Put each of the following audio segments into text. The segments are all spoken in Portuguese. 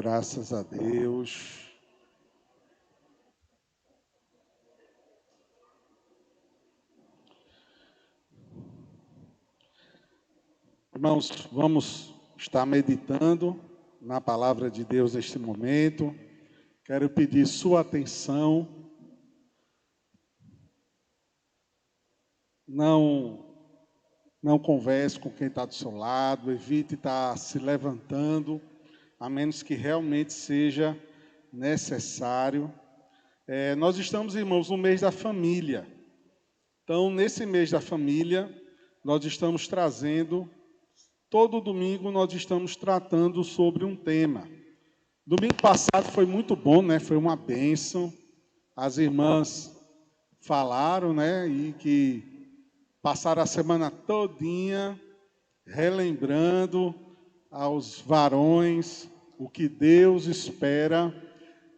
Graças a Deus. Irmãos, vamos estar meditando na palavra de Deus neste momento. Quero pedir sua atenção. Não converse com quem está do seu lado, evite estar se levantando, a menos que realmente seja necessário. Nós estamos, irmãos, no mês da família. Então, nesse mês da família, nós estamos trazendo, todo domingo nós estamos tratando sobre um tema. Domingo passado foi muito bom, né? Foi uma bênção. As irmãs falaram, né? E que passaram a semana todinha relembrando aos varões o que Deus espera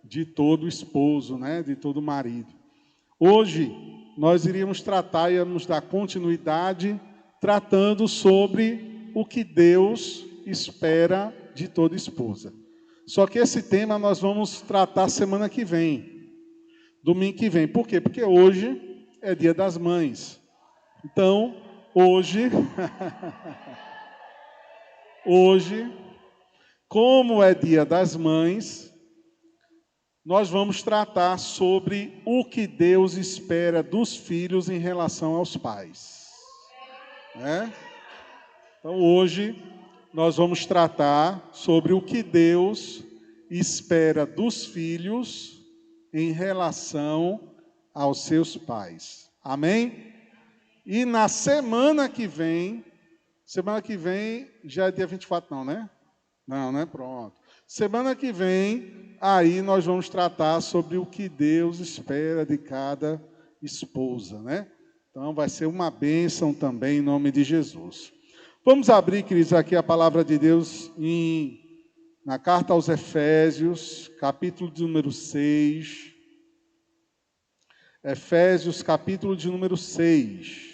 de todo esposo, né? De todo marido. Hoje nós íamos dar continuidade tratando sobre o que Deus espera de toda esposa. Só que esse tema nós vamos tratar semana que vem, domingo que vem. Por quê? Porque hoje é Dia das Mães. Então, hoje, como é Dia das Mães, nós vamos tratar sobre o que Deus espera dos filhos em relação aos pais. Então, hoje, nós vamos tratar sobre o que Deus espera dos filhos em relação aos seus pais. Amém? E na semana que vem já é dia 24 não, né? Não, né? Pronto. Semana que vem, aí nós vamos tratar sobre o que Deus espera de cada esposa, né? Então vai ser uma bênção também em nome de Jesus. Vamos abrir, queridos, aqui a palavra de Deus na carta aos Efésios, capítulo de número 6. Efésios, capítulo de número 6.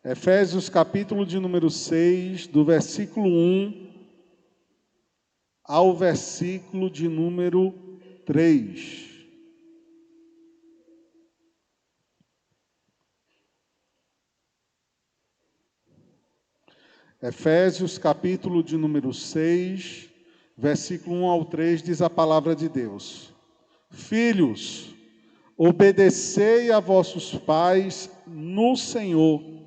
Efésios, capítulo de número 6, do versículo 1 ao versículo de número 3. Efésios, capítulo de número 6, versículo 1 ao 3, diz a palavra de Deus: Filhos, obedecei a vossos pais no Senhor,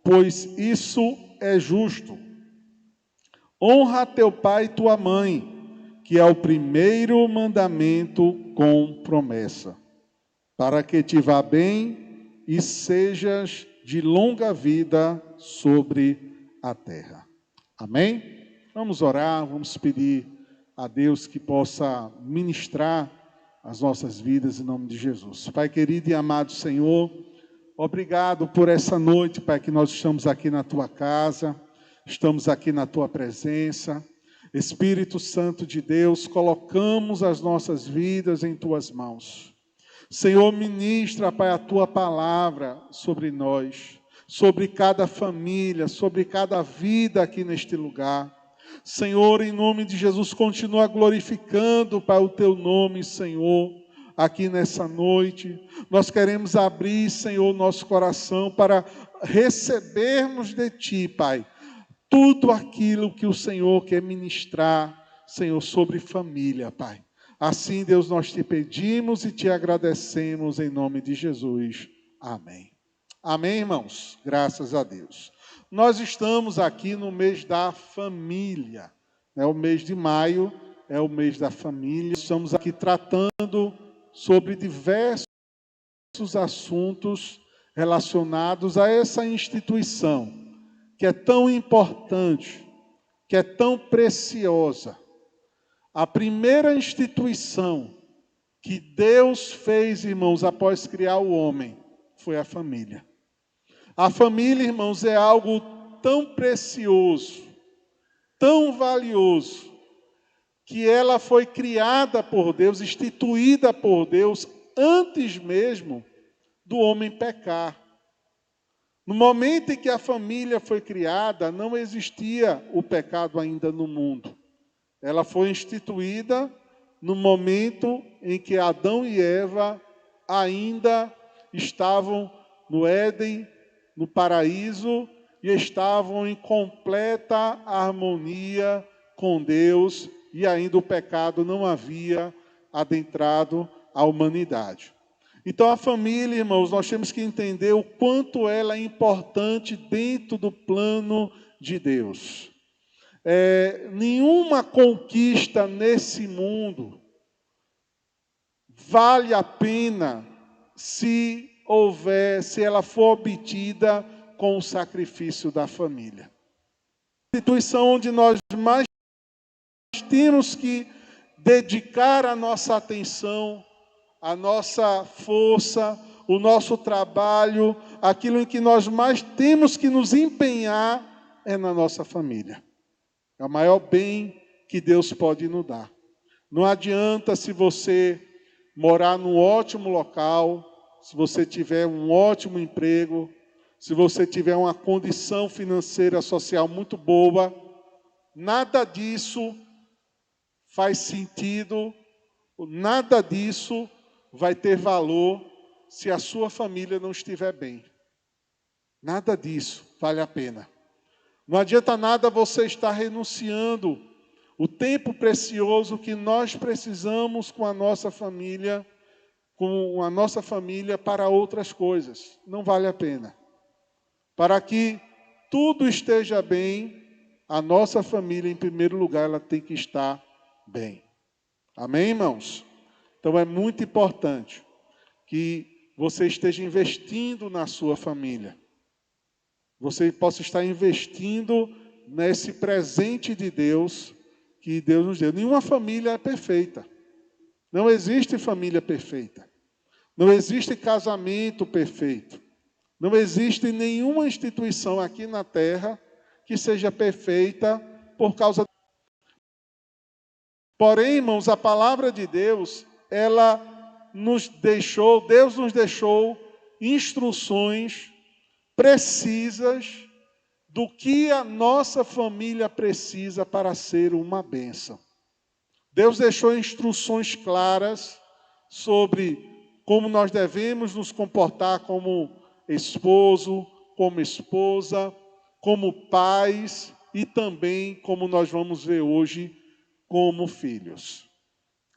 pois isso é justo. Honra teu pai e tua mãe, que é o primeiro mandamento com promessa, para que te vá bem e sejas de longa vida sobre a terra. Amém? Vamos orar, vamos pedir a Deus que possa ministrar as nossas vidas em nome de Jesus. Pai querido e amado Senhor, obrigado por essa noite, Pai, que nós estamos aqui na Tua casa, estamos aqui na Tua presença. Espírito Santo de Deus, colocamos as nossas vidas em Tuas mãos. Senhor, ministra, Pai, a Tua palavra sobre nós, sobre cada família, sobre cada vida aqui neste lugar. Senhor, em nome de Jesus, continua glorificando, Pai, o Teu nome, Senhor, aqui nessa noite. Nós queremos abrir, Senhor, nosso coração para recebermos de Ti, Pai, tudo aquilo que o Senhor quer ministrar, Senhor, sobre família, Pai. Assim, Deus, nós Te pedimos e Te agradecemos em nome de Jesus. Amém. Amém, irmãos? Graças a Deus. Nós estamos aqui no mês da família. O mês de maio é o mês da família. Estamos aqui tratando sobre diversos assuntos relacionados a essa instituição, que é tão importante, que é tão preciosa. A primeira instituição que Deus fez, irmãos, após criar o homem, foi a família. A família, irmãos, é algo tão precioso, tão valioso, que ela foi criada por Deus, instituída por Deus, antes mesmo do homem pecar. No momento em que a família foi criada, não existia o pecado ainda no mundo. Ela foi instituída no momento em que Adão e Eva ainda estavam no Éden, no paraíso, e estavam em completa harmonia com Deus, e ainda o pecado não havia adentrado a humanidade. Então a família, irmãos, nós temos que entender o quanto ela é importante dentro do plano de Deus. Nenhuma conquista nesse mundo vale a pena se ela for obtida com o sacrifício da família. A instituição onde nós mais temos que dedicar a nossa atenção, a nossa força, o nosso trabalho, aquilo em que nós mais temos que nos empenhar é na nossa família. É o maior bem que Deus pode nos dar. Não adianta se você morar num ótimo local, se você tiver um ótimo emprego, se você tiver uma condição financeira, social muito boa, nada disso faz sentido, nada disso vai ter valor se a sua família não estiver bem. Nada disso vale a pena. Não adianta nada você estar renunciando o tempo precioso que nós precisamos com a nossa família para outras coisas. Não vale a pena. Para que tudo esteja bem, a nossa família, em primeiro lugar, ela tem que estar bem. Amém, irmãos? Então é muito importante que você esteja investindo na sua família. Você possa estar investindo nesse presente de Deus que Deus nos deu. Nenhuma família é perfeita. Não existe família perfeita. Não existe casamento perfeito. Não existe nenhuma instituição aqui na terra que seja perfeita por causa. Porém, irmãos, a palavra de Deus, Deus nos deixou instruções precisas do que a nossa família precisa para ser uma bênção. Deus deixou instruções claras sobre como nós devemos nos comportar como esposo, como esposa, como pais e também, como nós vamos ver hoje, como filhos.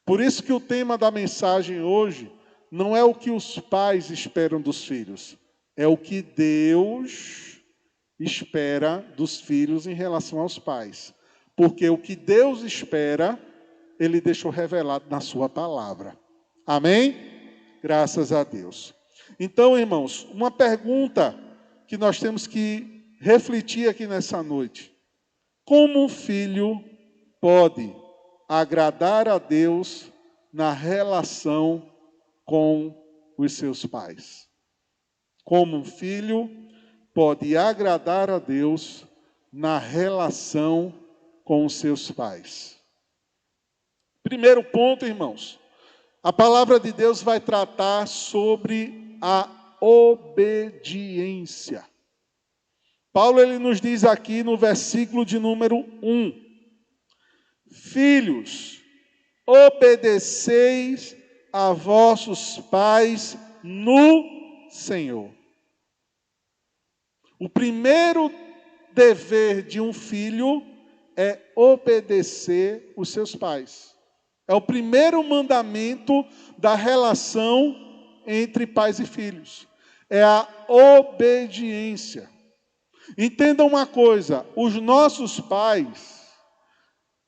Por isso que o tema da mensagem hoje não é o que os pais esperam dos filhos, é o que Deus espera dos filhos em relação aos pais. Porque o que Deus espera, Ele deixou revelado na sua palavra. Amém? Graças a Deus. Então, irmãos, uma pergunta que nós temos que refletir aqui nessa noite. Como um filho pode agradar a Deus na relação com os seus pais? Como um filho pode agradar a Deus na relação com os seus pais? Primeiro ponto, irmãos, a palavra de Deus vai tratar sobre a obediência. Paulo ele nos diz aqui no versículo de número 1: Filhos, obedeceis a vossos pais no Senhor. O primeiro dever de um filho é obedecer os seus pais. É o primeiro mandamento da relação entre pais e filhos. É a obediência. Entendam uma coisa, os nossos pais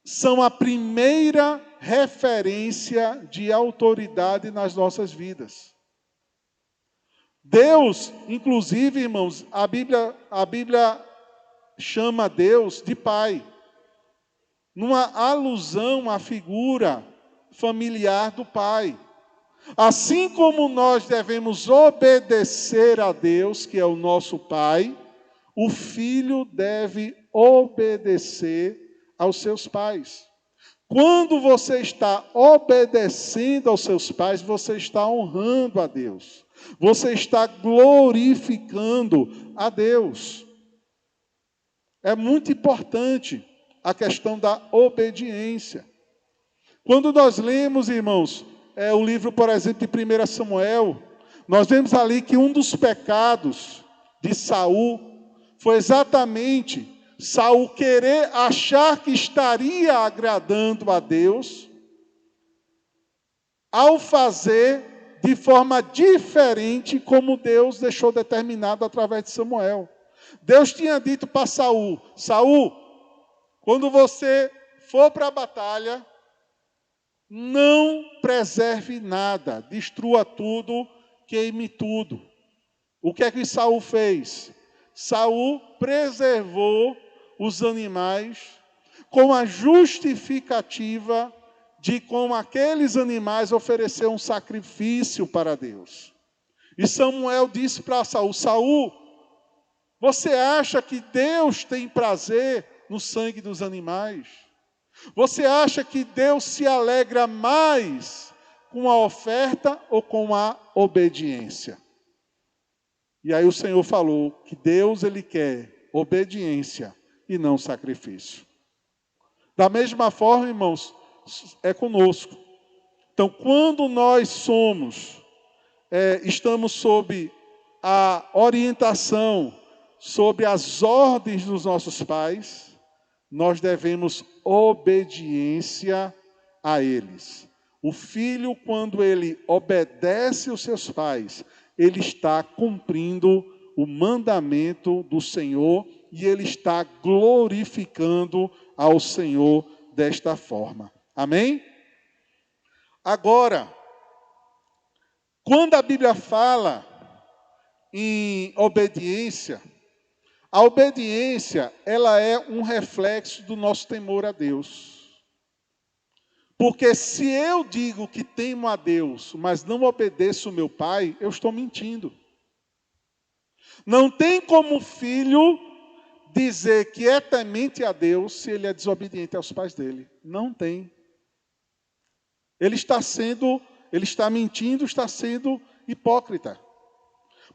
são a primeira referência de autoridade nas nossas vidas. Deus, inclusive, irmãos, a Bíblia chama Deus de Pai, numa alusão à figura familiar do pai. Assim como nós devemos obedecer a Deus, que é o nosso Pai, o filho deve obedecer aos seus pais. Quando você está obedecendo aos seus pais, você está honrando a Deus. Você está glorificando a Deus. É muito importante a questão da obediência. Quando nós lemos, irmãos, o livro, por exemplo, de 1 Samuel, nós vemos ali que um dos pecados de Saul foi exatamente Saul querer achar que estaria agradando a Deus ao fazer de forma diferente como Deus deixou determinado através de Samuel. Deus tinha dito para Saul: Saul, quando você for para a batalha, não preserve nada, destrua tudo, queime tudo. O que é que Saul fez? Saul preservou os animais com a justificativa de com aqueles animais oferecer um sacrifício para Deus. E Samuel disse para Saul: Saul, você acha que Deus tem prazer no sangue dos animais? Você acha que Deus se alegra mais com a oferta ou com a obediência? E aí o Senhor falou que Deus, Ele quer obediência e não sacrifício. Da mesma forma, irmãos, é conosco. Então, quando nós estamos sob a orientação, sob as ordens dos nossos pais, nós devemos obediência a eles. O filho, quando ele obedece aos seus pais, ele está cumprindo o mandamento do Senhor e ele está glorificando ao Senhor desta forma. Amém? Agora, quando a Bíblia fala em obediência, a obediência, ela é um reflexo do nosso temor a Deus. Porque se eu digo que temo a Deus, mas não obedeço o meu pai, eu estou mentindo. Não tem como filho dizer que é temente a Deus se ele é desobediente aos pais dele. Não tem. Ele está mentindo, está sendo hipócrita.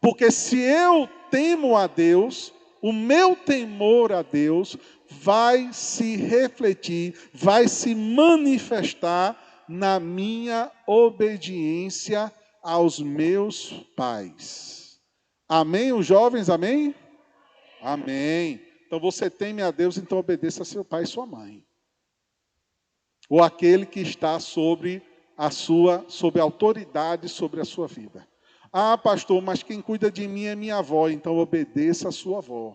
Porque se eu temo a Deus, o meu temor a Deus vai se refletir, vai se manifestar na minha obediência aos meus pais. Amém, os jovens, amém? Amém. Então você teme a Deus, então obedeça a seu pai e sua mãe. Ou aquele que está sob a autoridade sobre a sua vida. Ah, pastor, mas quem cuida de mim é minha avó, então obedeça a sua avó.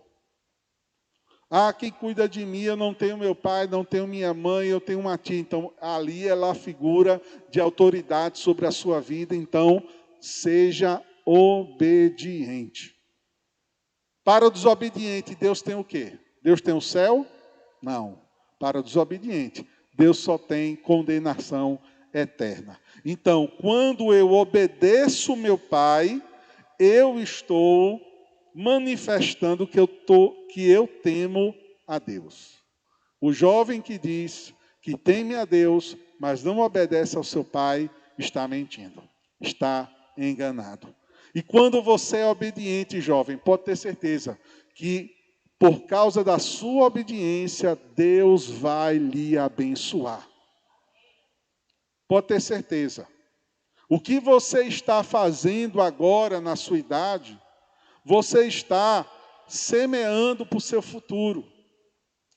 Ah, quem cuida de mim, eu não tenho meu pai, não tenho minha mãe, eu tenho uma tia. Então, ali ela é a figura de autoridade sobre a sua vida, então seja obediente. Para o desobediente, Deus tem o quê? Deus tem o céu? Não. Para o desobediente, Deus só tem condenação eterna. Então, quando eu obedeço meu pai, eu estou manifestando que eu temo a Deus. O jovem que diz que teme a Deus, mas não obedece ao seu pai, está mentindo, está enganado. E quando você é obediente, jovem, pode ter certeza que por causa da sua obediência, Deus vai lhe abençoar. Pode ter certeza. O que você está fazendo agora na sua idade, você está semeando para o seu futuro.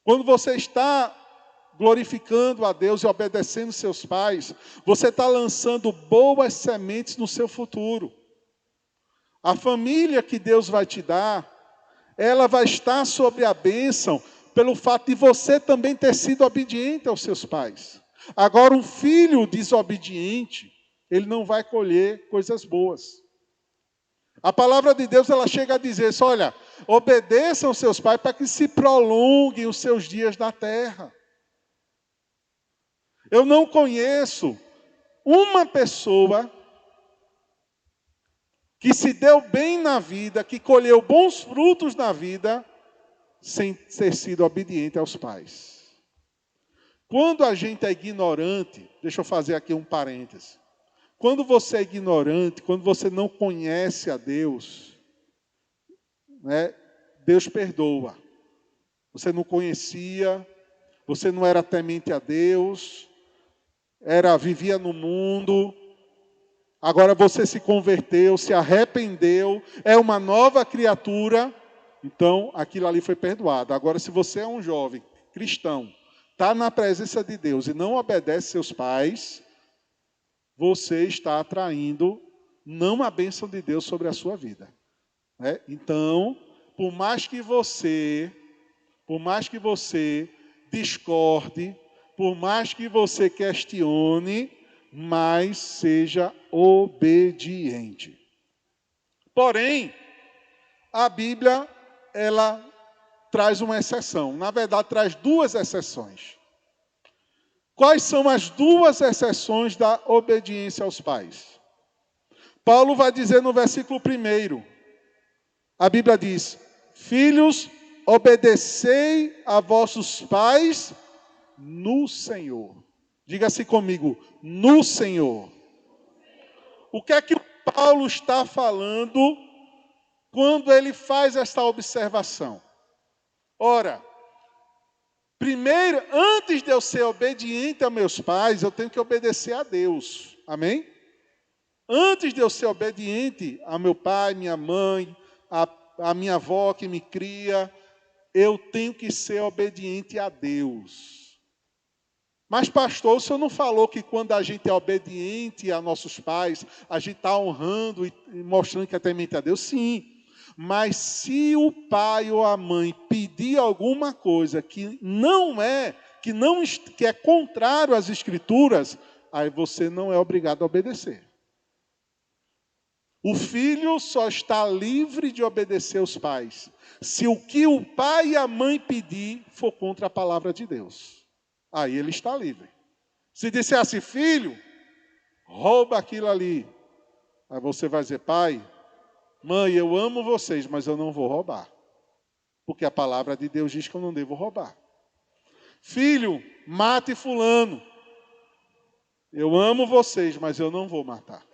Quando você está glorificando a Deus e obedecendo seus pais, você está lançando boas sementes no seu futuro. A família que Deus vai te dar, ela vai estar sob a bênção pelo fato de você também ter sido obediente aos seus pais. Agora, um filho desobediente, ele não vai colher coisas boas. A palavra de Deus, ela chega a dizer, olha, obedeçam aos seus pais para que se prolonguem os seus dias na terra. Eu não conheço uma pessoa que se deu bem na vida, que colheu bons frutos na vida, sem ter sido obediente aos pais. Quando a gente é ignorante, deixa eu fazer aqui um parêntese. Quando você é ignorante, quando você não conhece a Deus, né, Deus perdoa. Você não conhecia, você não era temente a Deus, vivia no mundo. Agora você se converteu, se arrependeu, é uma nova criatura, então aquilo ali foi perdoado. Agora, se você é um jovem cristão, está na presença de Deus e não obedece seus pais, você está atraindo não a bênção de Deus sobre a sua vida. Né? Então, por mais que você discorde, por mais que você questione, mas seja obediente. Porém, a Bíblia, ela traz uma exceção. Na verdade, traz duas exceções. Quais são as duas exceções da obediência aos pais? Paulo vai dizer no versículo 1, a Bíblia diz: filhos, obedecei a vossos pais no Senhor. Diga-se comigo, no Senhor. O que é que Paulo está falando quando ele faz esta observação? Ora, primeiro, antes de eu ser obediente a meus pais, eu tenho que obedecer a Deus. Amém? Antes de eu ser obediente a meu pai, minha mãe, a minha avó que me cria, eu tenho que ser obediente a Deus. Mas, pastor, o senhor não falou que quando a gente é obediente a nossos pais, a gente está honrando e mostrando que é temente a Deus? Sim. Mas se o pai ou a mãe pedir alguma coisa que é contrário às Escrituras, aí você não é obrigado a obedecer. O filho só está livre de obedecer aos pais se o que o pai e a mãe pedir for contra a palavra de Deus. Aí ele está livre. Se disser assim, filho, rouba aquilo ali. Aí você vai dizer, pai, mãe, eu amo vocês, mas eu não vou roubar. Porque a palavra de Deus diz que eu não devo roubar. Filho, mate fulano. Eu amo vocês, mas eu não vou matar.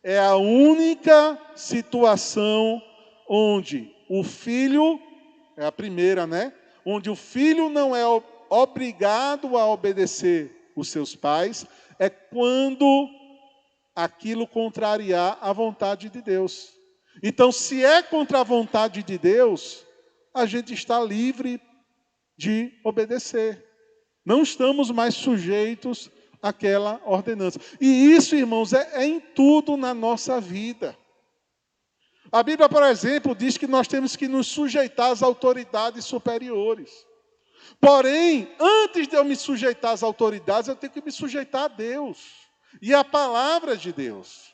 É a única situação onde o filho, é a primeira, né? Onde o filho não é obrigado a obedecer os seus pais, é quando aquilo contrariar a vontade de Deus. Então, se é contra a vontade de Deus, a gente está livre de obedecer. Não estamos mais sujeitos àquela ordenança. E isso, irmãos, é em tudo na nossa vida. A Bíblia, por exemplo, diz que nós temos que nos sujeitar às autoridades superiores. Porém, antes de eu me sujeitar às autoridades, eu tenho que me sujeitar a Deus e à palavra de Deus.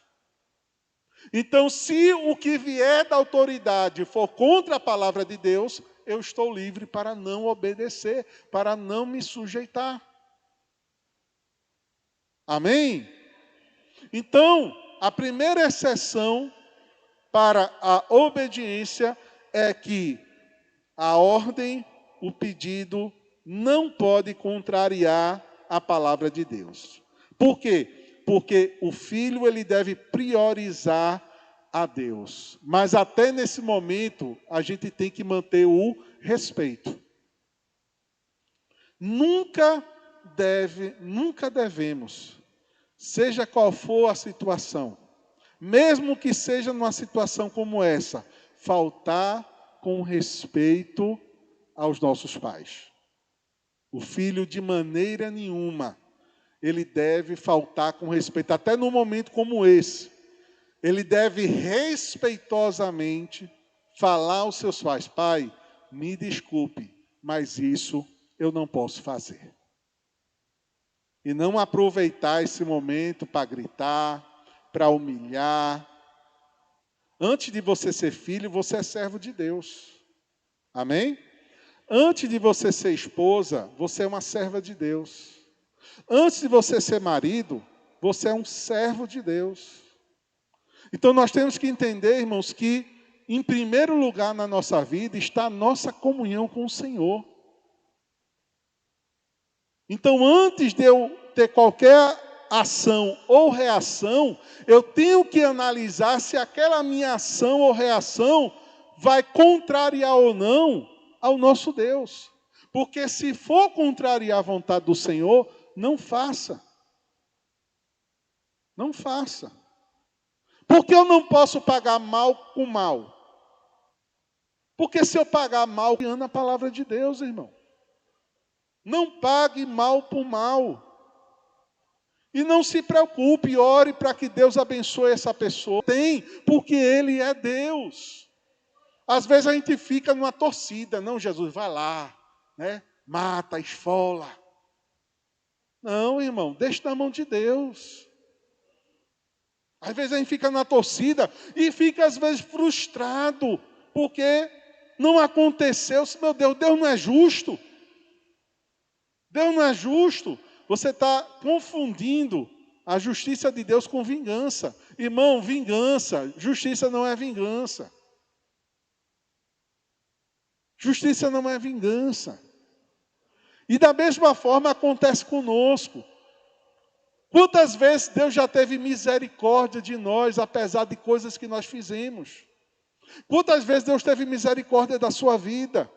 Então, se o que vier da autoridade for contra a palavra de Deus, eu estou livre para não obedecer, para não me sujeitar. Amém? Então, a primeira exceção para a obediência é que a ordem, o pedido, não pode contrariar a palavra de Deus. Por quê? Porque o filho ele deve priorizar a Deus. Mas até nesse momento, a gente tem que manter o respeito. Nunca devemos, seja qual for a situação, mesmo que seja numa situação como essa, faltar com respeito aos nossos pais. O filho, de maneira nenhuma, ele deve faltar com respeito, até num momento como esse. Ele deve respeitosamente falar aos seus pais: pai, me desculpe, mas isso eu não posso fazer. E não aproveitar esse momento para gritar, para humilhar. Antes de você ser filho, você é servo de Deus. Amém? Antes de você ser esposa, você é uma serva de Deus. Antes de você ser marido, você é um servo de Deus. Então nós temos que entender, irmãos, que em primeiro lugar na nossa vida está a nossa comunhão com o Senhor. Então, antes de eu ter qualquer ação ou reação, eu tenho que analisar se aquela minha ação ou reação vai contrariar ou não ao nosso Deus. Porque se for contrariar a vontade do Senhor, não faça. Não faça. Porque eu não posso pagar mal com mal. Porque se eu pagar mal, eu a palavra de Deus, irmão. Não pague mal por mal. E não se preocupe, ore para que Deus abençoe essa pessoa. Tem, porque Ele é Deus. Às vezes a gente fica numa torcida. Não, Jesus, vai lá, né? Mata, esfola. Não, irmão, deixa na mão de Deus. Às vezes a gente fica na torcida e fica às vezes frustrado, porque não aconteceu. Meu Deus, Deus não é justo. Deus não é justo. Você está confundindo a justiça de Deus com vingança. Irmão, vingança, justiça não é vingança. Justiça não é vingança. E da mesma forma acontece conosco. Quantas vezes Deus já teve misericórdia de nós, apesar de coisas que nós fizemos? Quantas vezes Deus teve misericórdia da sua vida?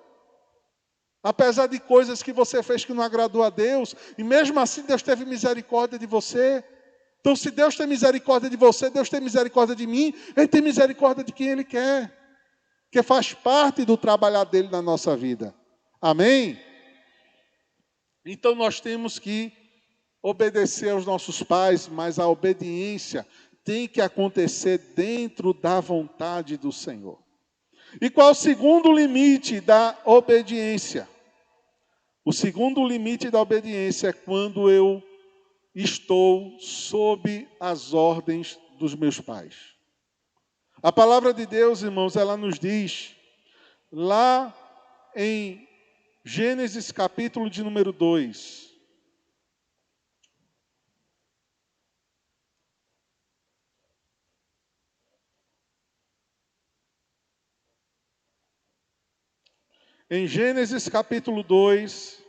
Apesar de coisas que você fez que não agradou a Deus, e mesmo assim Deus teve misericórdia de você. Então, se Deus tem misericórdia de você, Deus tem misericórdia de mim, Ele tem misericórdia de quem Ele quer, que faz parte do trabalhar dele na nossa vida. Amém? Então, nós temos que obedecer aos nossos pais, mas a obediência tem que acontecer dentro da vontade do Senhor. E qual é o segundo limite da obediência? O segundo limite da obediência é quando eu estou sob as ordens dos meus pais. A palavra de Deus, irmãos, ela nos diz, lá em Gênesis capítulo de número 2, em Gênesis capítulo 2,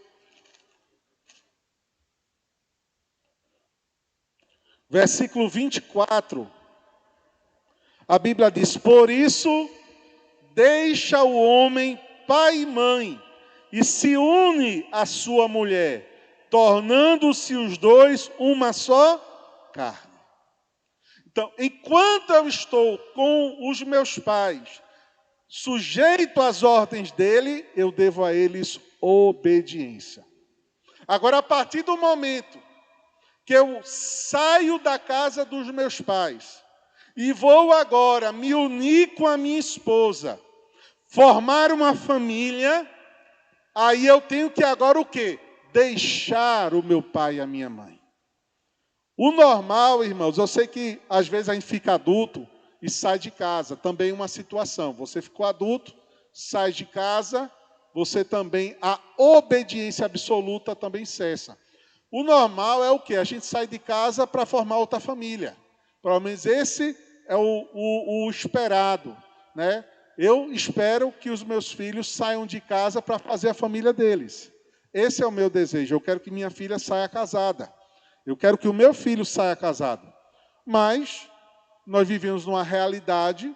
versículo 24, a Bíblia diz: por isso, deixa o homem pai e mãe, e se une à sua mulher, tornando-se os dois uma só carne. Então, enquanto eu estou com os meus pais, sujeito às ordens dele, eu devo a eles obediência. Agora, a partir do momento que eu saio da casa dos meus pais e vou agora me unir com a minha esposa, formar uma família, aí eu tenho que agora o quê? Deixar o meu pai e a minha mãe. O normal, irmãos, eu sei que às vezes a gente fica adulto e sai de casa, também uma situação. Você ficou adulto, sai de casa, você também, a obediência absoluta também cessa. O normal é o quê? A gente sai de casa para formar outra família. Pelo menos esse é o esperado, né? Eu espero que os meus filhos saiam de casa para fazer a família deles. Esse é o meu desejo. Eu quero que minha filha saia casada. Eu quero que o meu filho saia casado. Mas nós vivemos numa realidade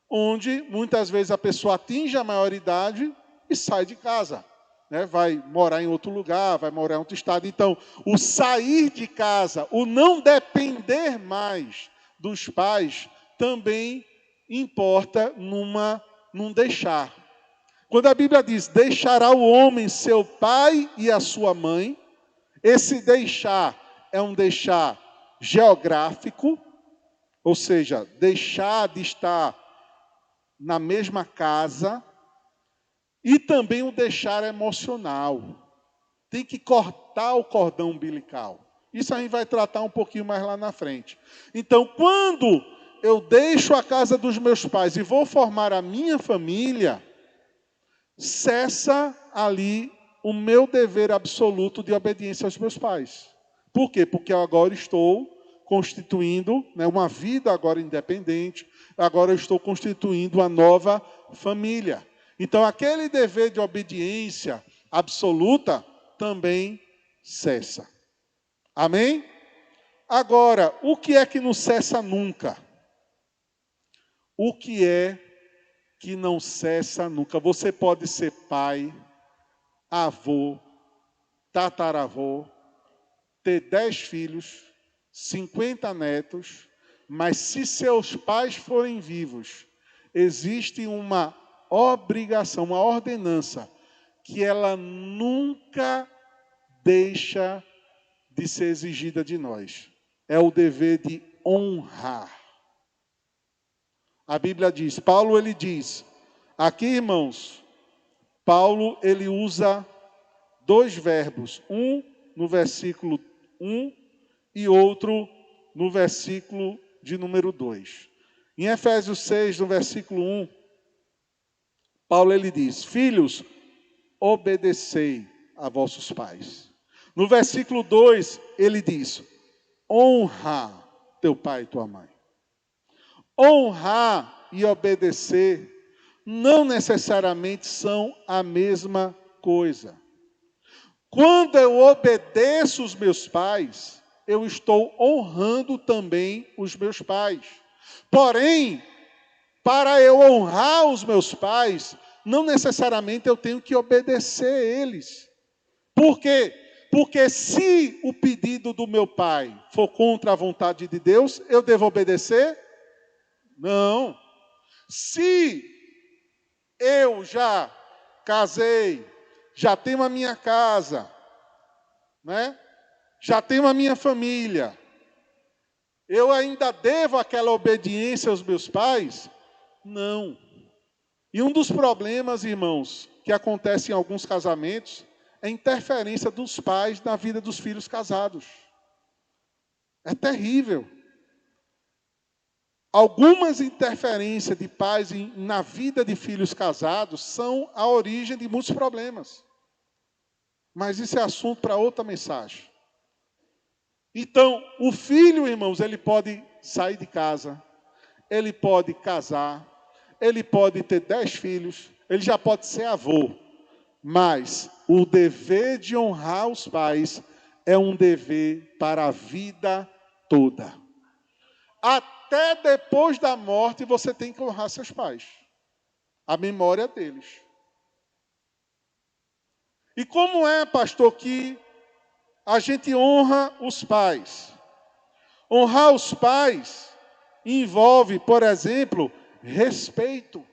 onde muitas vezes a pessoa atinge a maioridade e sai de casa, né? Vai morar em outro lugar, vai morar em outro estado. Então, o sair de casa, o não depender mais dos pais, também importa num deixar. Quando a Bíblia diz, deixará o homem seu pai e a sua mãe, esse deixar é um deixar geográfico, ou seja, deixar de estar na mesma casa, e também o deixar emocional. Tem que cortar o cordão umbilical. Isso a gente vai tratar um pouquinho mais lá na frente. Então, quando eu deixo a casa dos meus pais e vou formar a minha família, cessa ali o meu dever absoluto de obediência aos meus pais. Por quê? Porque eu agora estou constituindo, né, uma vida agora independente, agora eu estou constituindo uma nova família. Então, aquele dever de obediência absoluta também cessa. Amém? Agora, o que é que não cessa nunca? O que é que não cessa nunca? Você pode ser pai, avô, tataravô, ter 10 filhos, 50 netos, mas se seus pais forem vivos, existe uma obrigação, uma ordenança, que ela nunca deixa de ser exigida de nós. É o dever de honrar. A Bíblia diz, Paulo ele diz, aqui irmãos, Paulo ele usa 2 verbos, um no versículo 1 e outro no versículo de número 2. Em Efésios 6, no versículo 1, Paulo ele diz, filhos, obedecei a vossos pais. No versículo 2, ele diz, honra teu pai e tua mãe. Honrar e obedecer não necessariamente são a mesma coisa. Quando eu obedeço os meus pais, eu estou honrando também os meus pais. Porém, para eu honrar os meus pais, não necessariamente eu tenho que obedecer eles. Por quê? Porque se o pedido do meu pai for contra a vontade de Deus, eu devo obedecer? Não. Se eu já casei, já tenho a minha casa, né? Já tenho a minha família, eu ainda devo aquela obediência aos meus pais? Não. E um dos problemas, irmãos, que acontece em alguns casamentos, é a interferência dos pais na vida dos filhos casados. É terrível. Algumas interferências de pais na vida de filhos casados são a origem de muitos problemas. Mas isso é assunto para outra mensagem. Então, o filho, irmãos, ele pode sair de casa, ele pode casar, ele pode ter 10 filhos, ele já pode ser avô. Mas o dever de honrar os pais é um dever para a vida toda. Até depois da morte você tem que honrar seus pais. A memória deles. E como é, pastor, que a gente honra os pais? Honrar os pais envolve, por exemplo, respeito.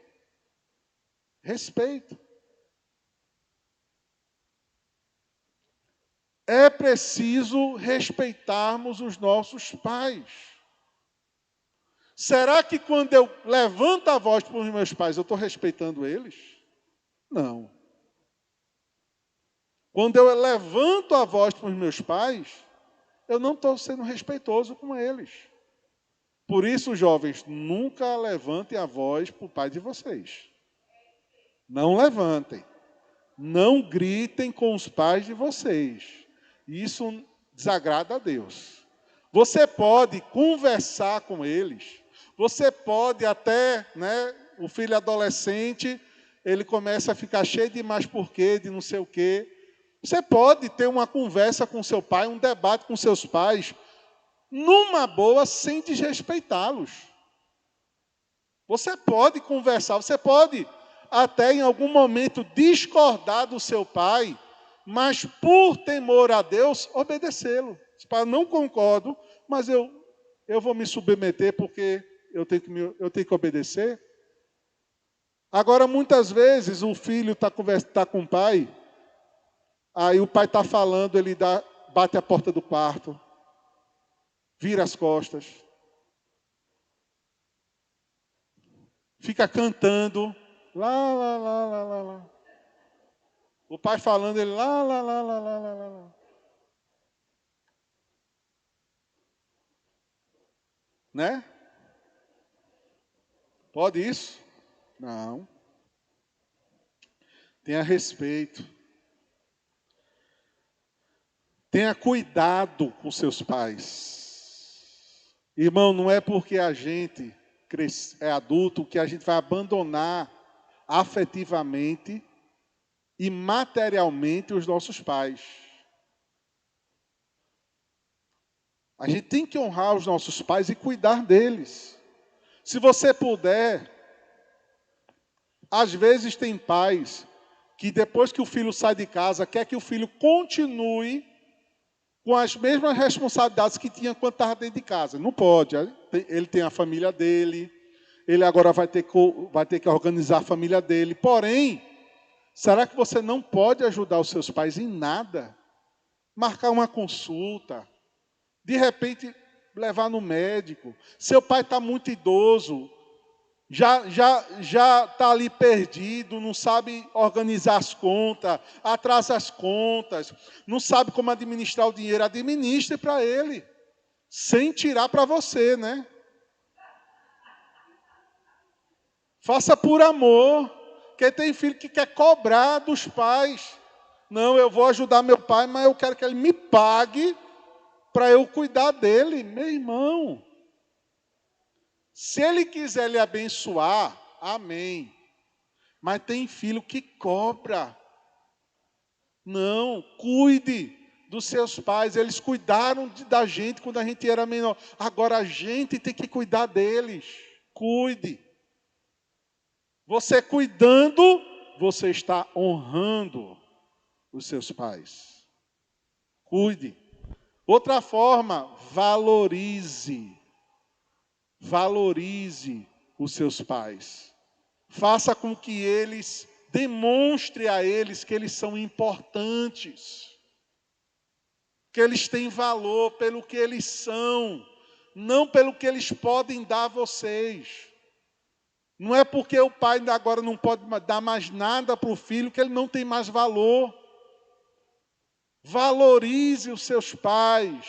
Respeito. É preciso respeitarmos os nossos pais. Será que quando eu levanto a voz para os meus pais, eu estou respeitando eles? Não. Quando eu levanto a voz para os meus pais, eu não estou sendo respeitoso com eles. Por isso, jovens, nunca levantem a voz para o pai de vocês. Não levantem. Não gritem com os pais de vocês. Isso desagrada a Deus. Você pode conversar com eles. Você pode até, né, o filho adolescente, ele começa a ficar cheio de mais porquê, de não sei o quê. Você pode ter uma conversa com seu pai, um debate com seus pais, numa boa, sem desrespeitá-los. Você pode conversar, você pode até em algum momento discordar do seu pai, mas por temor a Deus, obedecê-lo. Pai, não concordo, mas eu vou me submeter porque eu tenho que obedecer. Agora, muitas vezes, o filho tá com o pai, aí o pai está falando, ele bate a porta do quarto, vira as costas, fica cantando, lá, lá, lá, lá, lá, lá. O pai falando, ele lá, lá, lá, lá, lá, lá, lá. Né? Pode isso? Não. Tenha respeito. Tenha cuidado com seus pais. Irmão, não é porque a gente é adulto que a gente vai abandonar afetivamente e materialmente os nossos pais. A gente tem que honrar os nossos pais e cuidar deles. Se você puder, às vezes tem pais que depois que o filho sai de casa, quer que o filho continue com as mesmas responsabilidades que tinha quando estava dentro de casa. Não pode. Ele tem a família dele, ele agora vai ter que organizar a família dele. Porém, será que você não pode ajudar os seus pais em nada? Marcar uma consulta, de repente levar no médico. Seu pai está muito idoso, já está ali perdido, não sabe organizar as contas, atrasa as contas, não sabe como administrar o dinheiro, administre para ele, sem tirar para você, né? Faça por amor, porque tem filho que quer cobrar dos pais. Não, eu vou ajudar meu pai, mas eu quero que ele me pague para eu cuidar dele. Meu irmão, se ele quiser lhe abençoar, amém. Mas tem filho que cobra. Não, cuide dos seus pais. Eles cuidaram da gente quando a gente era menor. Agora a gente tem que cuidar deles. Cuide. Você cuidando, você está honrando os seus pais. Cuide. Outra forma, valorize. Valorize os seus pais. Faça com que eles, demonstre a eles que eles são importantes. Que eles têm valor pelo que eles são, não pelo que eles podem dar a vocês. Não é porque o pai agora não pode dar mais nada para o filho que ele não tem mais valor. Valorize os seus pais.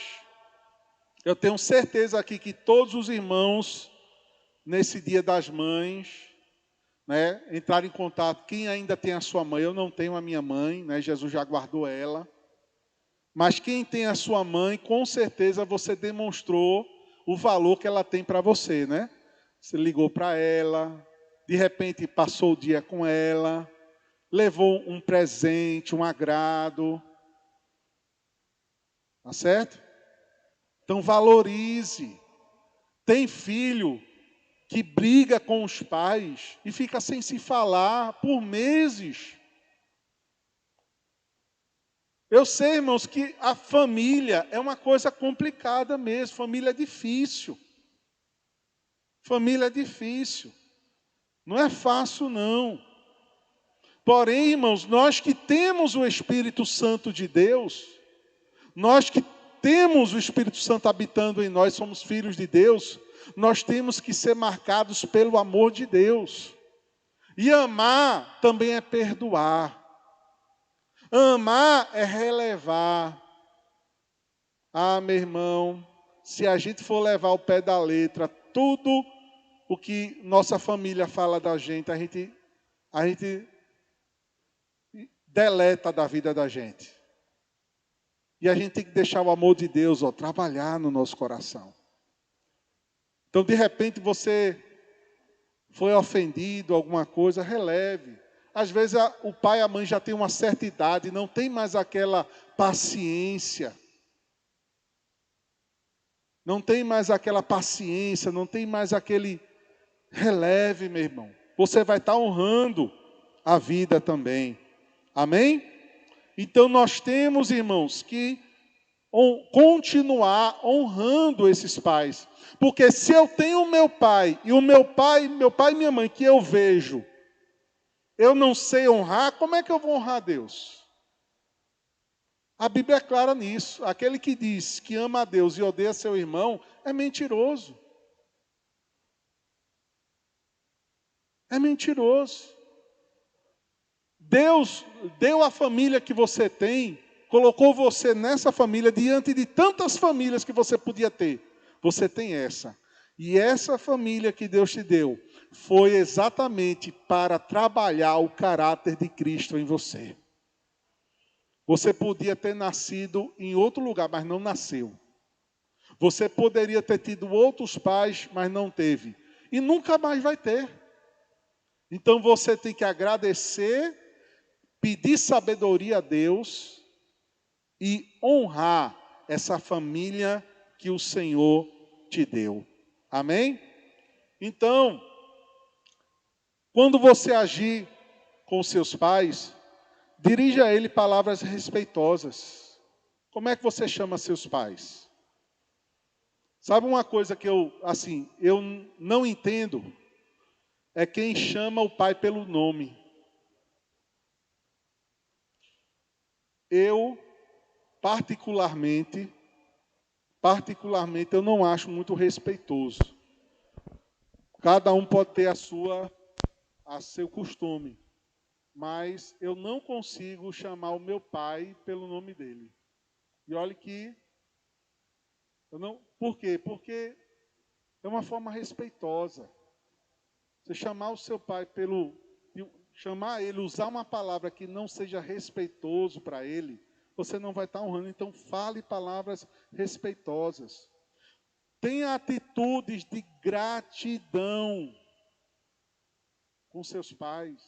Eu tenho certeza aqui que todos os irmãos, nesse Dia das Mães, né, entraram em contato. Quem ainda tem a sua mãe, eu não tenho a minha mãe, né, Jesus já guardou ela. Mas quem tem a sua mãe, com certeza você demonstrou o valor que ela tem para você, né? Você ligou para ela, de repente passou o dia com ela, levou um presente, um agrado. Tá certo? Então valorize. Tem filho que briga com os pais e fica sem se falar por meses. Eu sei, irmãos, que a família é uma coisa complicada mesmo. Família é difícil. Família é difícil. Não é fácil, não. Porém, irmãos, nós que temos o Espírito Santo de Deus, nós que temos o Espírito Santo habitando em nós, somos filhos de Deus, nós temos que ser marcados pelo amor de Deus. E amar também é perdoar. Amar é relevar. Ah, meu irmão, se a gente for levar ao pé da letra tudo o que nossa família fala da gente, a gente deleta da vida da gente. E a gente tem que deixar o amor de Deus, trabalhar no nosso coração. Então, de repente, você foi ofendido, alguma coisa, releve. Às vezes, o pai e a mãe já têm uma certa idade, não tem mais aquela paciência. Não tem mais aquela paciência, não tem mais aquele releve, meu irmão. Você vai estar honrando a vida também. Amém? Então nós temos, irmãos, que continuar honrando esses pais. Porque se eu tenho o meu pai e meu pai e minha mãe que eu vejo, eu não sei honrar, como é que eu vou honrar Deus? A Bíblia é clara nisso. Aquele que diz que ama a Deus e odeia seu irmão é mentiroso. É mentiroso. Deus deu a família que você tem, colocou você nessa família diante de tantas famílias que você podia ter. Você tem essa. E essa família que Deus te deu foi exatamente para trabalhar o caráter de Cristo em você. Você podia ter nascido em outro lugar, mas não nasceu. Você poderia ter tido outros pais, mas não teve. E nunca mais vai ter. Então você tem que agradecer, pedir sabedoria a Deus e honrar essa família que o Senhor te deu. Amém? Então, quando você agir com seus pais, dirija a ele palavras respeitosas. Como é que você chama seus pais? Sabe uma coisa que eu não entendo? É quem chama o pai pelo nome. Eu, particularmente, eu não acho muito respeitoso. Cada um pode ter a seu costume, mas eu não consigo chamar o meu pai pelo nome dele. E olhe que eu não, por quê? Porque é uma forma respeitosa. Você chamar o seu pai chamar ele, usar uma palavra que não seja respeitoso para ele, você não vai estar honrando. Então fale palavras respeitosas. Tenha atitudes de gratidão com seus pais.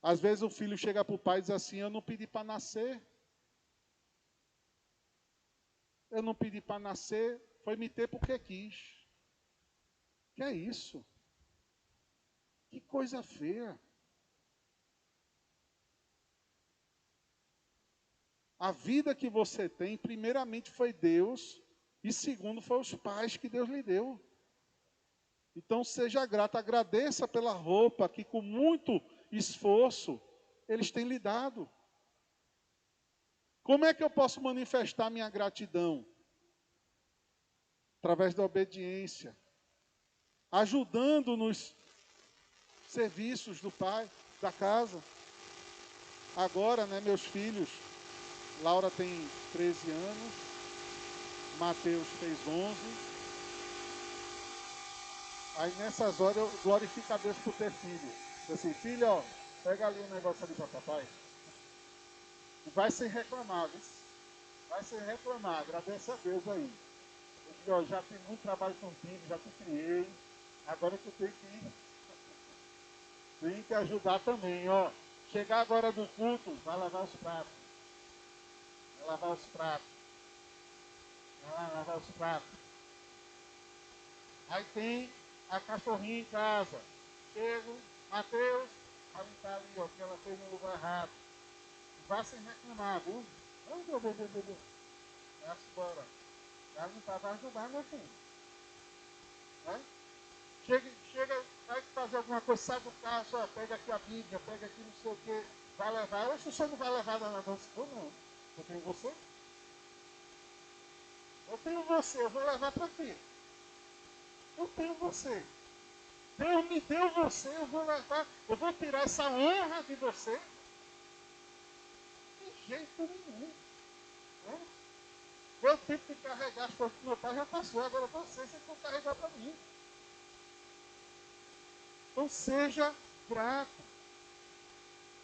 Às vezes o filho chega para o pai e diz assim: eu não pedi para nascer. Eu não pedi para nascer, foi me ter porque quis. Que é isso? Que coisa feia. A vida que você tem, primeiramente foi Deus, e segundo foi os pais que Deus lhe deu. Então seja grato, agradeça pela roupa que com muito esforço eles têm lhe dado. Como é que eu posso manifestar minha gratidão? Através da obediência, ajudando nos serviços do pai, da casa. Agora, né, meus filhos, Laura tem 13 anos, Mateus fez 11. Aí nessas horas eu glorifico a Deus por ter filho. Eu assim, filho, ó, pega ali um negócio ali para papai. E vai sem reclamar, viu? Vai sem reclamar, agradece a Deus aí. Eu digo, ó, já fiz muito trabalho contigo, já te criei. Agora tu tem que ajudar também, ó. Chegar agora do culto, vai lavar os pratos. Vai lavar os pratos. Vai lavar os pratos. Aí tem a cachorrinha em casa. Chego, Mateus, vai limpar ali, ó, que ela fez no lugar errado. Vá sem reclamar, viu? Vai embora. Vai limpar, vai ajudar, meu filho. Né? Chega, vai fazer alguma coisa, sai do carro, só pega aqui a Bíblia, pega aqui não sei o que, vai levar. Ou se você não vai levar na dança, não. Eu tenho você. Eu tenho você, eu vou levar para quê? Eu tenho você. Deus me deu você, eu vou levar, eu vou tirar essa honra de você. De jeito nenhum. Né? Eu tive que carregar as coisas que meu pai já passou, agora você tem que carregar para mim. Então seja grato.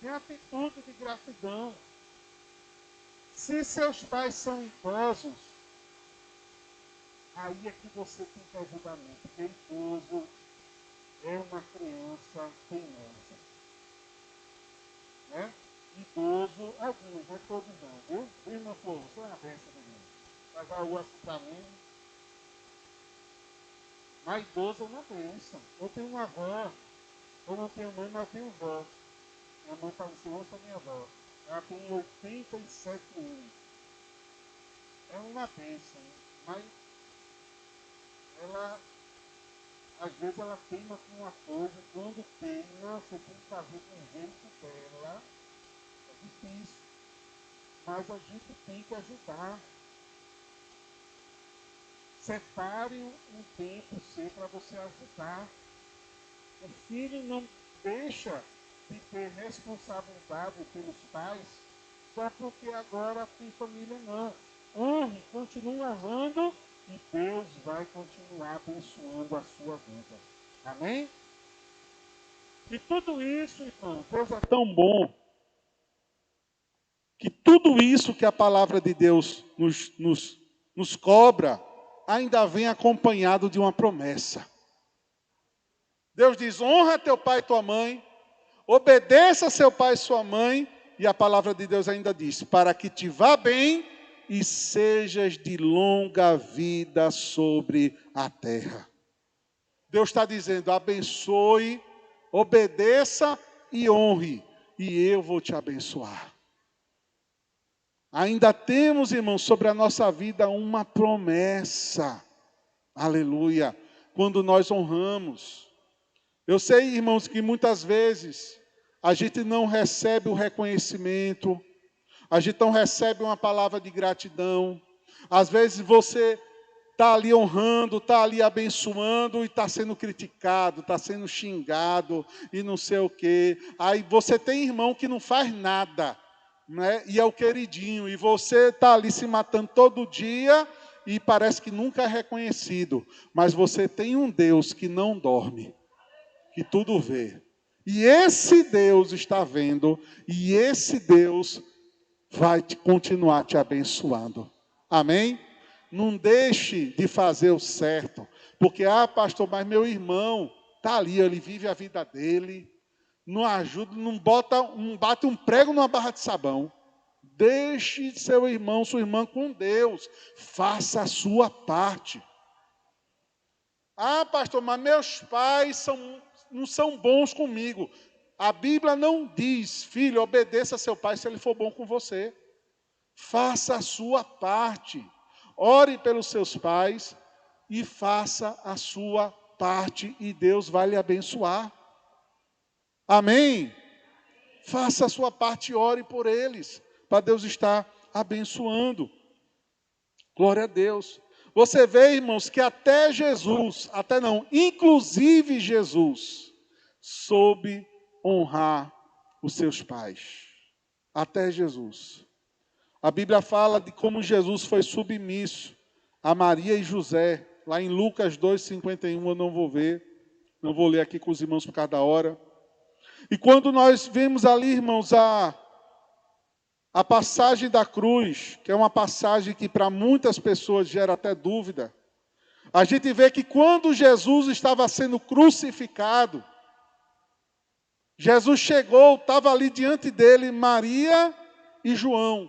Tenha atitude de gratidão. Se seus pais são idosos, aí é que você tem que ajudar muito. Porque idoso é uma criança teimosa. Né? Idoso, alguns, não é todos não, viu? Irmã Flor, você é uma bênção de Deus. Pagar o assim para mim. Mas idoso é uma bênção. Eu tenho uma avó, eu não tenho mãe, mas eu tenho avó. Minha mãe faleceu antes da minha avó. Ela tem 87 anos. É uma bênção, mas ela, às vezes ela teima com uma coisa, quando teima, você tem que fazer com o jeito dela. É difícil. Mas a gente tem que ajudar. Separe um tempo seu para você ajudar. O filho não deixa de ter responsabilidade pelos pais só porque agora tem família, não. Honre, continue honrando e Deus vai continuar abençoando a sua vida. Amém? E tudo isso, irmão, Deus é tão bom que tudo isso que a palavra de Deus nos nos cobra, ainda vem acompanhado de uma promessa. Deus diz: honra teu pai e tua mãe, obedeça seu pai e sua mãe, e a palavra de Deus ainda diz: para que te vá bem e sejas de longa vida sobre a terra. Deus está dizendo: abençoe, obedeça e honre, e eu vou te abençoar. Ainda temos, irmãos, sobre a nossa vida uma promessa. Aleluia. Quando nós honramos. Eu sei, irmãos, que muitas vezes a gente não recebe o reconhecimento, a gente não recebe uma palavra de gratidão. Às vezes você está ali honrando, está ali abençoando e está sendo criticado, está sendo xingado e não sei o quê. Aí você tem irmão que não faz nada, né? E é o queridinho, e você está ali se matando todo dia e parece que nunca é reconhecido. Mas você tem um Deus que não dorme, que tudo vê. E esse Deus está vendo, e esse Deus vai continuar te abençoando. Amém? Não deixe de fazer o certo, porque, pastor, mas meu irmão está ali, ele vive a vida dele, não ajuda, não bate um prego numa barra de sabão. Deixe seu irmão, sua irmã com Deus, faça a sua parte. Pastor, mas meus pais não são bons comigo. A Bíblia não diz: filho, obedeça a seu pai se ele for bom com você. Faça a sua parte. Ore pelos seus pais e faça a sua parte, e Deus vai lhe abençoar. Amém? Faça a sua parte e ore por eles, para Deus estar abençoando. Glória a Deus. Você vê, irmãos, que inclusive Jesus, soube honrar os seus pais. Até Jesus. A Bíblia fala de como Jesus foi submisso a Maria e José, lá em Lucas 2,51, eu não vou ler aqui com os irmãos por causa da hora. E quando nós vemos ali, irmãos, a passagem da cruz, que é uma passagem que para muitas pessoas gera até dúvida, a gente vê que quando Jesus estava sendo crucificado, Jesus chegou, estava ali diante dele Maria e João.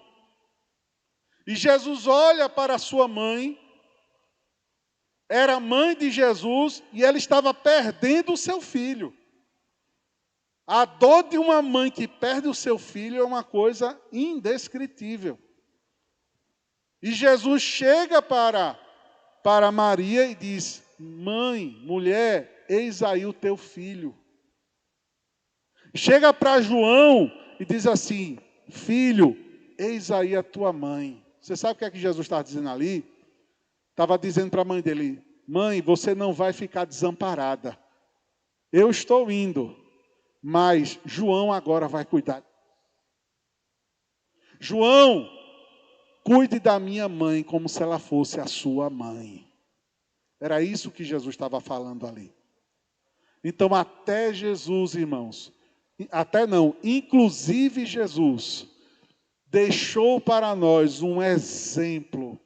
E Jesus olha para a sua mãe, era mãe de Jesus, e ela estava perdendo o seu filho. A dor de uma mãe que perde o seu filho é uma coisa indescritível. E Jesus chega para Maria e diz: mãe, mulher, eis aí o teu filho. Chega para João e diz assim: filho, eis aí a tua mãe. Você sabe o que é que Jesus estava dizendo ali? Estava dizendo para a mãe dele: mãe, você não vai ficar desamparada. Eu estou indo, mas João agora vai cuidar. João, cuide da minha mãe como se ela fosse a sua mãe. Era isso que Jesus estava falando ali. Então, até Jesus, irmãos, inclusive Jesus, deixou para nós um exemplo,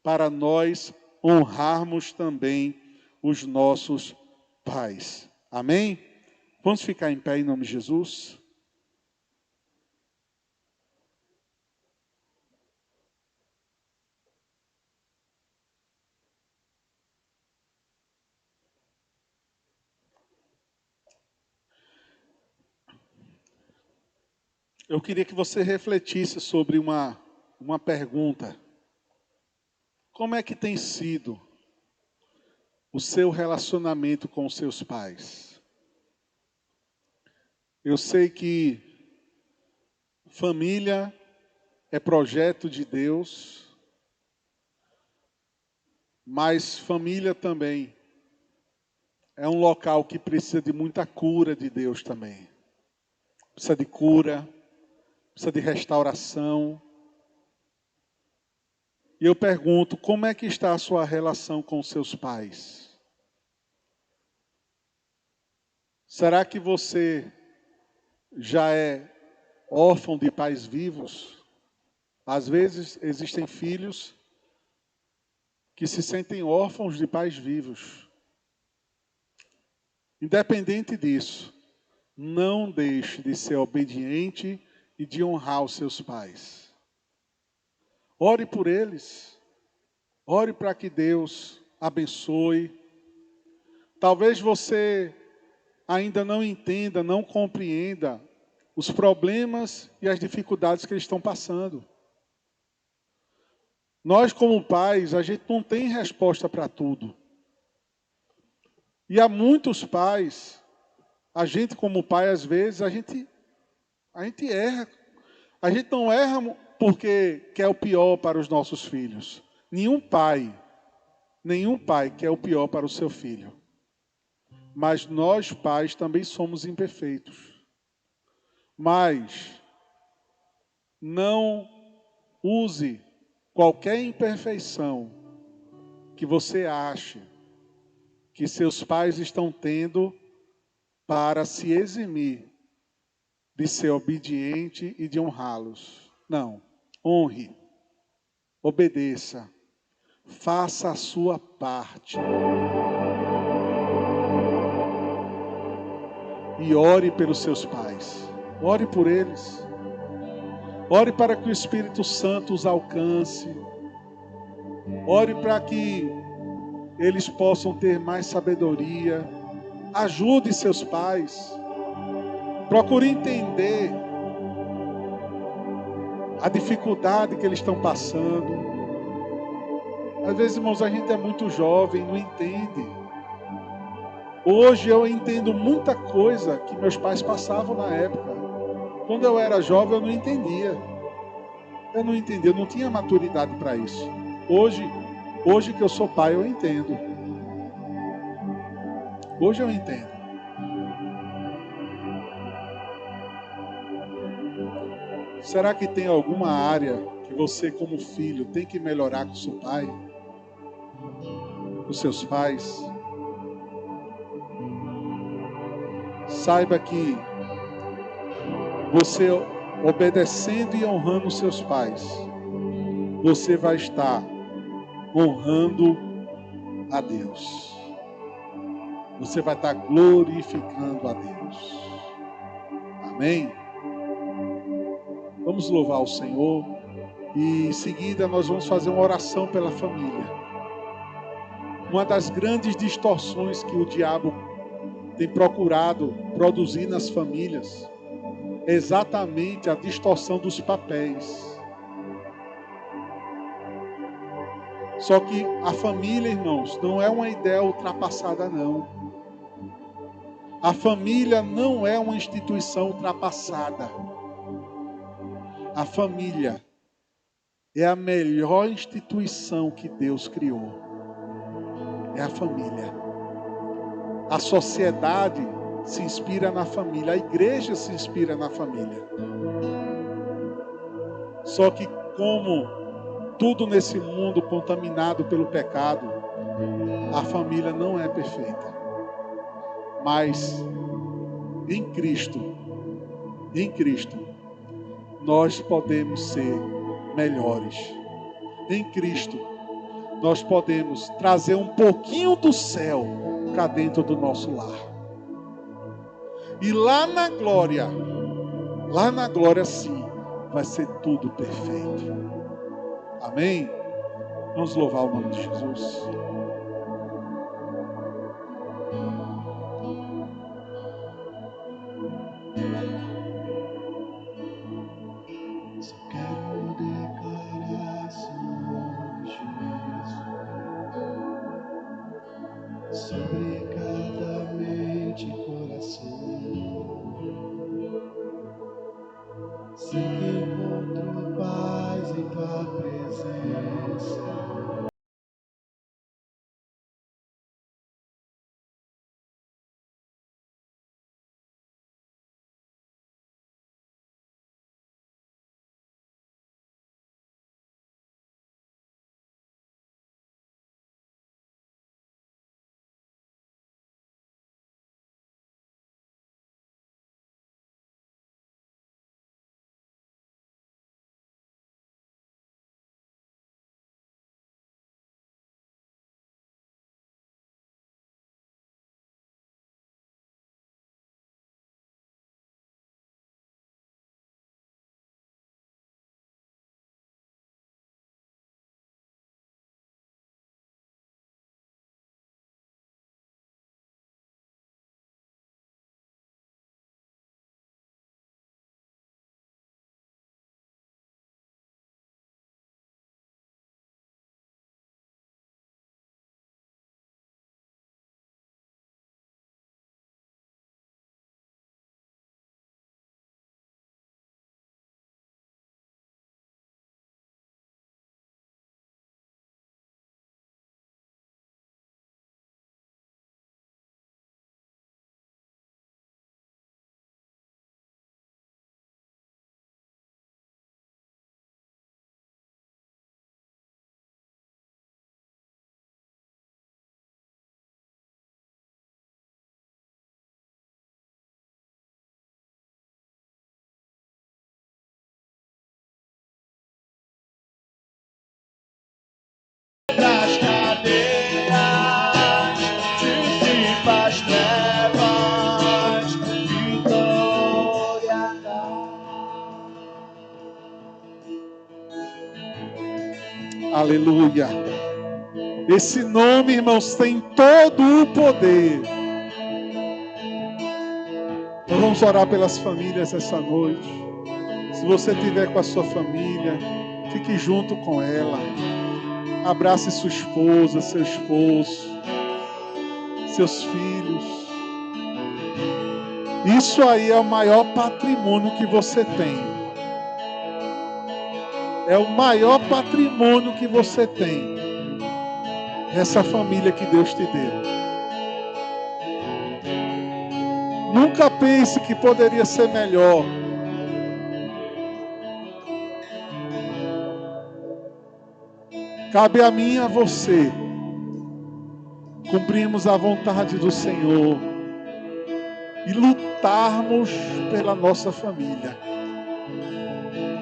para nós honrarmos também os nossos pais. Amém? Vamos ficar em pé em nome de Jesus? Eu queria que você refletisse sobre uma pergunta. Como é que tem sido o seu relacionamento com os seus pais? Eu sei que família é projeto de Deus, mas família também é um local que precisa de muita cura de Deus também. Precisa de cura, precisa de restauração. E eu pergunto, como é que está a sua relação com os seus pais? Será que você já é órfão de pais vivos? Às vezes existem filhos que se sentem órfãos de pais vivos. Independente disso, não deixe de ser obediente e de honrar os seus pais. Ore por eles. Ore para que Deus abençoe. Talvez você ainda não entenda, não compreenda os problemas e as dificuldades que eles estão passando. Nós, como pais, a gente não tem resposta para tudo. E há muitos pais, a gente como pai, às vezes, a gente erra. A gente não erra porque quer o pior para os nossos filhos. Nenhum pai quer o pior para o seu filho. Mas nós, pais, também somos imperfeitos. Mas não use qualquer imperfeição que você ache que seus pais estão tendo para se eximir de ser obediente e de honrá-los. Não. Honre. Obedeça. Faça a sua parte. E ore pelos seus pais. Ore por eles. Ore para que o Espírito Santo os alcance. Ore para que eles possam ter mais sabedoria. Ajude seus pais. Procure entender a dificuldade que eles estão passando. Às vezes, irmãos, a gente é muito jovem, não entende. Hoje eu entendo muita coisa que meus pais passavam na época. Quando eu era jovem, eu não entendia. Eu não tinha maturidade para isso. Hoje que eu sou pai, eu entendo. Hoje eu entendo. Será que tem alguma área que você, como filho, tem que melhorar com seu pai? Com seus pais? Saiba que você, obedecendo e honrando seus pais, você vai estar honrando a Deus. Você vai estar glorificando a Deus. Amém? Vamos louvar o Senhor. E em seguida nós vamos fazer uma oração pela família. Uma das grandes distorções que o diabo tem procurado produzir nas famílias é exatamente a distorção dos papéis. Só que a família, irmãos, não é uma ideia ultrapassada, não. A família não é uma instituição ultrapassada. A família é a melhor instituição que Deus criou. É a família. A sociedade se inspira na família. A igreja se inspira na família. Só que como tudo nesse mundo contaminado pelo pecado, a família não é perfeita. Mas em Cristo, nós podemos ser melhores. Em Cristo, nós podemos trazer um pouquinho do céu para dentro do nosso lar. E lá na glória sim, vai ser tudo perfeito. Amém? Vamos louvar o nome de Jesus. Só quero declarar Senhor Jesus sobre cada mente e coração. Sei que encontro paz em tua presença. das cadeias, dissipa as trevas, vitória dá. Aleluia. Esse nome, irmãos, tem todo o poder. Nós vamos orar pelas famílias essa noite. Se você estiver com a sua família, fique junto com ela. Abrace sua esposa, seu esposo, seus filhos. Isso aí é o maior patrimônio que você tem. É o maior patrimônio que você tem. Essa família que Deus te deu. Nunca pense que poderia ser melhor. Cabe a mim e a você cumprirmos a vontade do Senhor e lutarmos pela nossa família.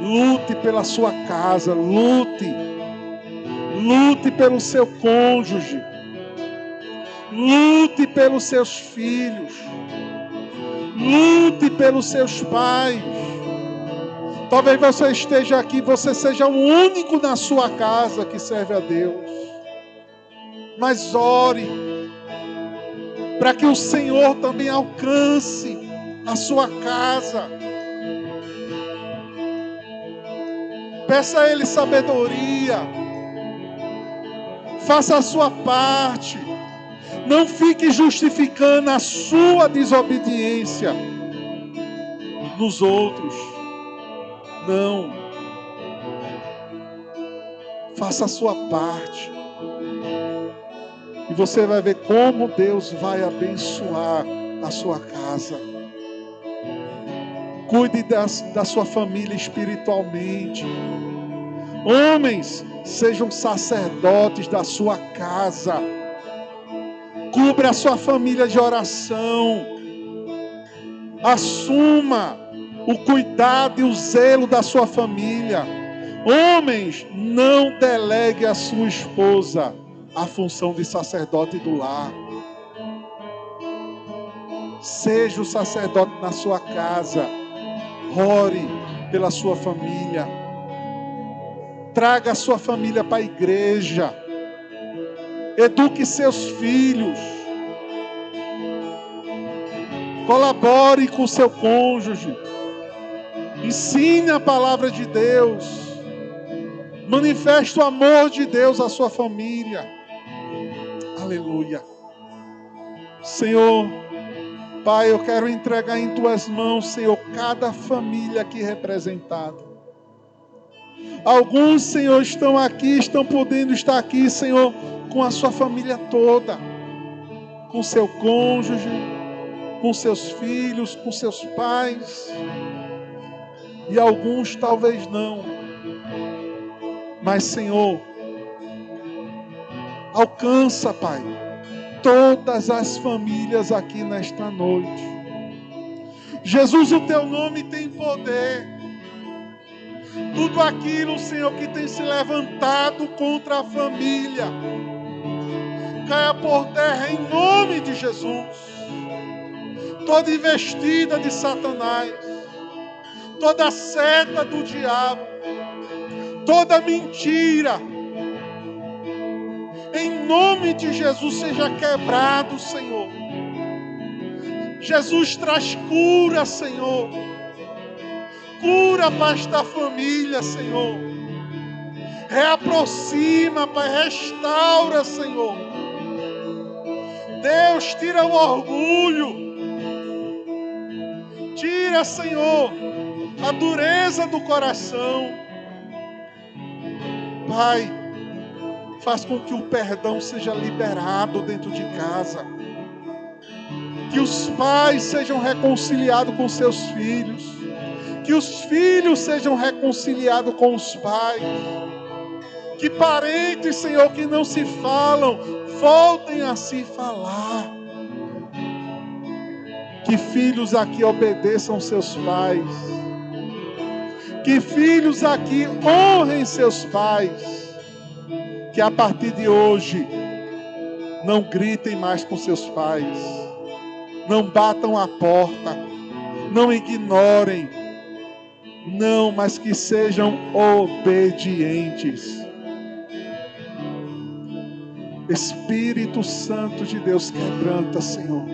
Lute pela sua casa, lute pelo seu cônjuge, lute pelos seus filhos, lute pelos seus pais. Talvez você esteja aqui, você seja o único na sua casa que serve a Deus. Mas ore, para que o Senhor também alcance a sua casa. Peça a Ele sabedoria. Faça a sua parte. Não fique justificando a sua desobediência nos outros. Não. Faça a sua parte. E você vai ver como Deus vai abençoar a sua casa. Cuide da sua família espiritualmente. Homens, sejam sacerdotes da sua casa. Cubra a sua família de oração. Assuma o cuidado e o zelo da sua família. Homens, não delegue a sua esposa a função de sacerdote do lar. Seja o sacerdote na sua casa. Ore pela sua família. Traga a sua família para a igreja. Eduque seus filhos. Colabore com seu cônjuge. Ensine a palavra de Deus. Manifeste o amor de Deus à sua família. Aleluia. Senhor, Pai, eu quero entregar em Tuas mãos, Senhor, cada família aqui representada. Alguns, Senhor, estão aqui, estão podendo estar aqui, Senhor, com a sua família toda. Com seu cônjuge, com seus filhos, com seus pais. E alguns talvez não. Mas, Senhor, alcança, Pai, todas as famílias aqui nesta noite. Jesus, o Teu nome tem poder. Tudo aquilo, Senhor, que tem se levantado contra a família, caia por terra em nome de Jesus. Toda investida de Satanás, toda seta do diabo, toda mentira, em nome de Jesus seja quebrado, Senhor. Jesus traz cura, Senhor. Cura para esta família, Senhor. Reaproxima, Pai, restaura, Senhor. Deus, tira o orgulho. Tira, Senhor, a dureza do coração. Pai, faz com que o perdão seja liberado dentro de casa. Que os pais sejam reconciliados com seus filhos. Que os filhos sejam reconciliados com os pais. Que parentes, Senhor, que não se falam, voltem a se falar. Que filhos aqui obedeçam seus pais. Que filhos aqui honrem seus pais. que a partir de hoje não gritem mais com seus pais, não batam a porta, não ignorem, não, mas que sejam obedientes. Espírito Santo de Deus, quebranta, Senhor.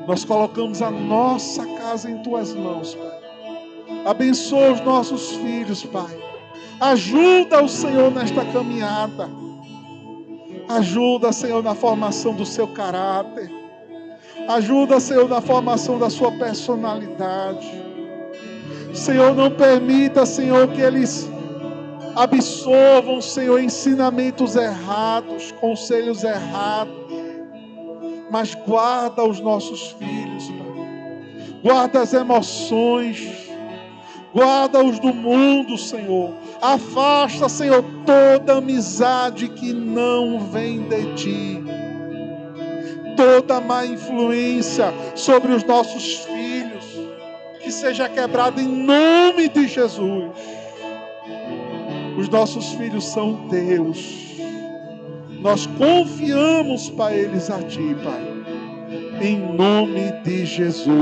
Nós colocamos a nossa casa em Tuas mãos, Pai. Abençoa os nossos filhos, Pai. Ajuda o Senhor nesta caminhada. Ajuda, Senhor, na formação do seu caráter. Ajuda, Senhor, na formação da sua personalidade. Senhor, não permita, Senhor, que eles absorvam, Senhor, ensinamentos errados, conselhos errados. Mas guarda os nossos filhos, Pai. Guarda as emoções. Guarda-os do mundo, Senhor. Afasta, Senhor, toda amizade que não vem de Ti. Toda má influência sobre os nossos filhos, que seja quebrada em nome de Jesus. Os nossos filhos são Teus. Nós confiamos para eles a Ti, Pai. Em nome de Jesus.